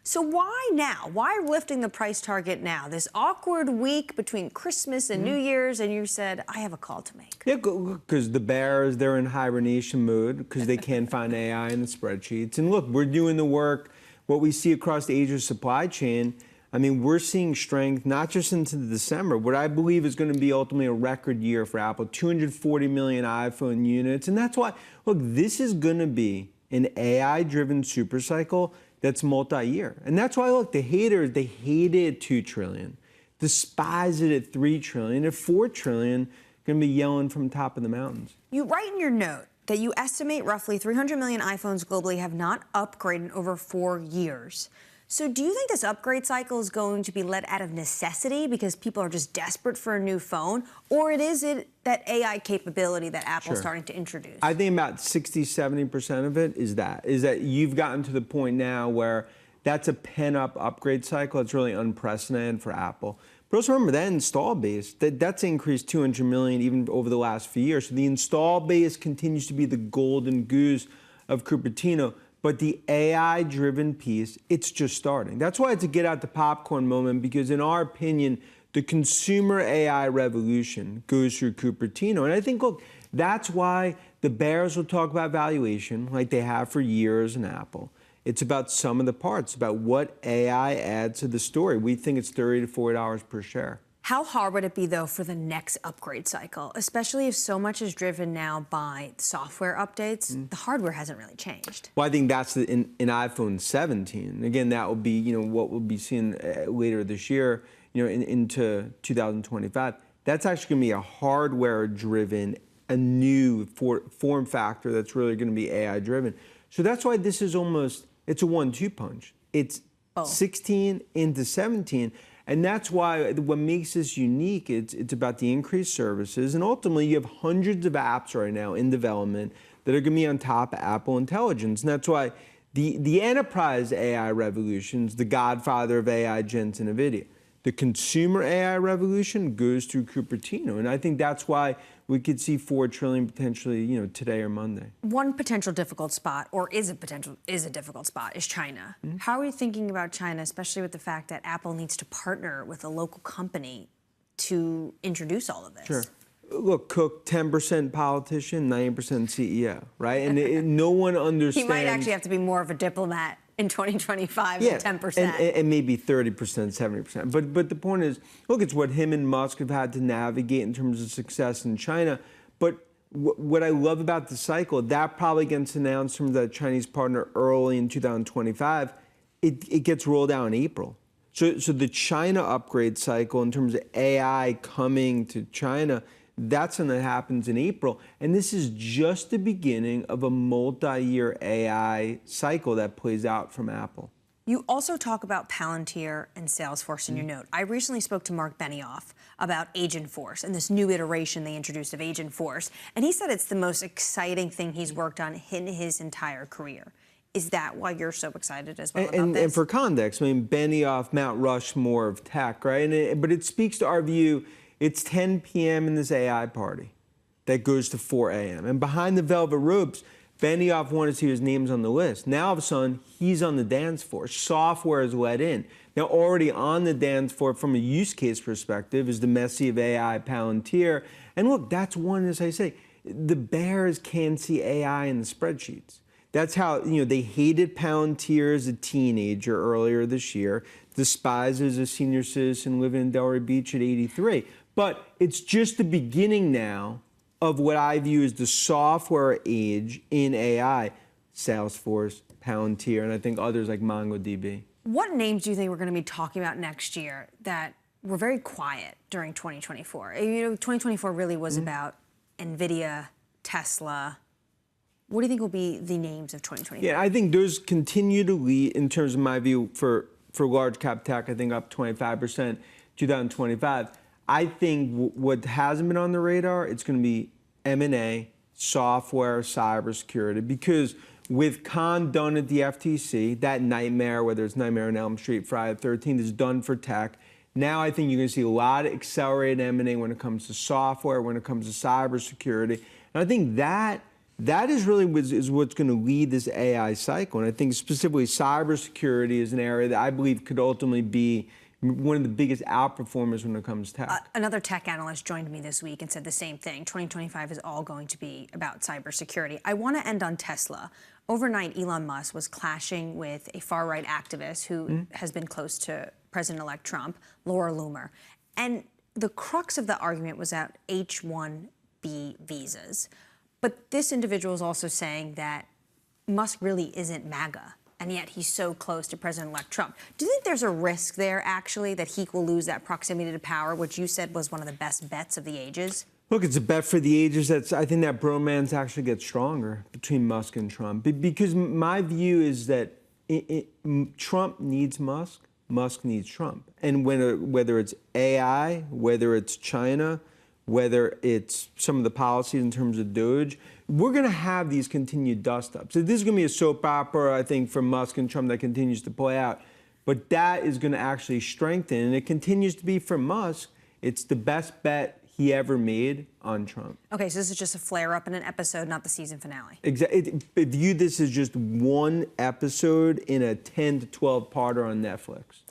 So why now? Why lifting the price target now? This awkward week between Christmas and New Year's, and you said, I have a call to make. Yeah, because the bears, they're in hibernation mode because they can't find AI in the spreadsheets. And look, we're doing the work. What we see across the Asia supply chain, I mean, we're seeing strength not just into December, what I believe is going to be ultimately a record year for Apple, 240 million iPhone units. And that's why, look, this is going to be an AI-driven supercycle that's multi-year. And that's why, look, the haters, they hate it at 2 trillion, despise it at 3 trillion, at 4 trillion, going to be yelling from the top of the mountains. You write in your note that you estimate roughly 300 million iPhones globally have not upgraded in over 4 years. So do you think this upgrade cycle is going to be led out of necessity because people are just desperate for a new phone? Or is it that AI capability that Apple's starting to introduce? I think about 60, 70% of it is that you've gotten to the point now where that's a pent-up upgrade cycle. It's really unprecedented for Apple. But also remember that install base, that's increased 200 million even over the last few years. So the install base continues to be the golden goose of Cupertino. But the AI-driven piece, it's just starting. That's why it's a get out the popcorn moment, because in our opinion, the consumer AI revolution goes through Cupertino. And I think, look, that's why the bears will talk about valuation like they have for years in Apple. It's about some of the parts, about what AI adds to the story. We think it's $30 to $40 per share. How hard would it be, though, for the next upgrade cycle, especially if so much is driven now by software updates? The hardware hasn't really changed. Well, I think that's in iPhone 17. Again, that will be, what we'll be seeing later this year, into 2025. That's actually going to be a hardware-driven, a new form factor that's really going to be AI-driven. So that's why this is almost, it's a 1-2 punch. It's 16 into 17. And that's why what makes this unique, it's about the increased services. And ultimately, you have hundreds of apps right now in development that are going to be on top of Apple Intelligence. And that's why the enterprise AI revolution is the godfather of AI, Jensen NVIDIA. The consumer AI revolution goes through Cupertino. And I think that's why we could see 4 trillion potentially, today or Monday. One potential difficult spot, or is a difficult spot, is China. How are you thinking about China, especially with the fact that Apple needs to partner with a local company to introduce all of this? Sure. Look, Cook, 10% politician, 90% CEO, right? And no one understands. He might actually have to be more of a diplomat in 2025 than 10%. And maybe 30%, 70%. But the point is, look, it's what him and Musk have had to navigate in terms of success in China. But what I love about the cycle, that probably gets announced from the Chinese partner early in 2025. It gets rolled out in April. So the China upgrade cycle in terms of AI coming to China, that's when that happens in April. And this is just the beginning of a multi-year AI cycle that plays out from Apple. You also talk about Palantir and Salesforce in your note. I recently spoke to Mark Benioff about Agentforce and this new iteration they introduced of Agentforce. And he said it's the most exciting thing he's worked on in his entire career. Is that why you're so excited as well about this? And for context, I mean, Benioff, Mount Rushmore of tech, right? But it speaks to our view. It's 10 p.m. in this AI party that goes to 4 a.m. And behind the velvet ropes, Benioff wanted to see his name's on the list. Now, all of a sudden, he's on the dance floor. Software is let in. Now, already on the dance floor from a use case perspective is the Messi of AI, Palantir. And look, that's one, as I say, the bears can't see AI in the spreadsheets. That's how, they hated Palantir as a teenager earlier this year, despised as a senior citizen living in Delray Beach at 83. But it's just the beginning now of what I view as the software age in AI. Salesforce, Palantir, and I think others like MongoDB. What names do you think we're going to be talking about next year that were very quiet during 2024? 2024 really was about NVIDIA, Tesla. What do you think will be the names of 2024? Yeah, I think those continue to lead in terms of my view for large cap tech. I think up 25%, 2025. I think what hasn't been on the radar, it's going to be M&A, software, cybersecurity, because with Khan done at the FTC, that nightmare, whether it's Nightmare on Elm Street, Friday the 13th, is done for tech. Now I think you're going to see a lot of accelerated M&A when it comes to software, when it comes to cybersecurity. And I think that That is really is what's going to lead this AI cycle. And I think specifically cybersecurity is an area that I believe could ultimately be one of the biggest outperformers when it comes to tech. Another tech analyst joined me this week and said the same thing. 2025 is all going to be about cybersecurity. I want to end on Tesla. Overnight, Elon Musk was clashing with a far-right activist who has been close to President-elect Trump, Laura Loomer. And the crux of the argument was about H-1B visas. But this individual is also saying that Musk really isn't MAGA, and yet he's so close to President-elect Trump. Do you think there's a risk there, actually, that he will lose that proximity to power, which you said was one of the best bets of the ages? Look, it's a bet for the ages. I think that bromance actually gets stronger between Musk and Trump. Because my view is that Trump needs Musk, Musk needs Trump. And whether it's AI, whether it's China, whether it's some of the policies in terms of DOGE, we're going to have these continued dust-ups. So this is going to be a soap opera, I think, for Musk and Trump that continues to play out. But that is going to actually strengthen, and it continues to be for Musk. It's the best bet he ever made on Trump. Okay, so this is just a flare-up in an episode, not the season finale. Exactly. View this as just one episode in a 10 to 12 parter on Netflix.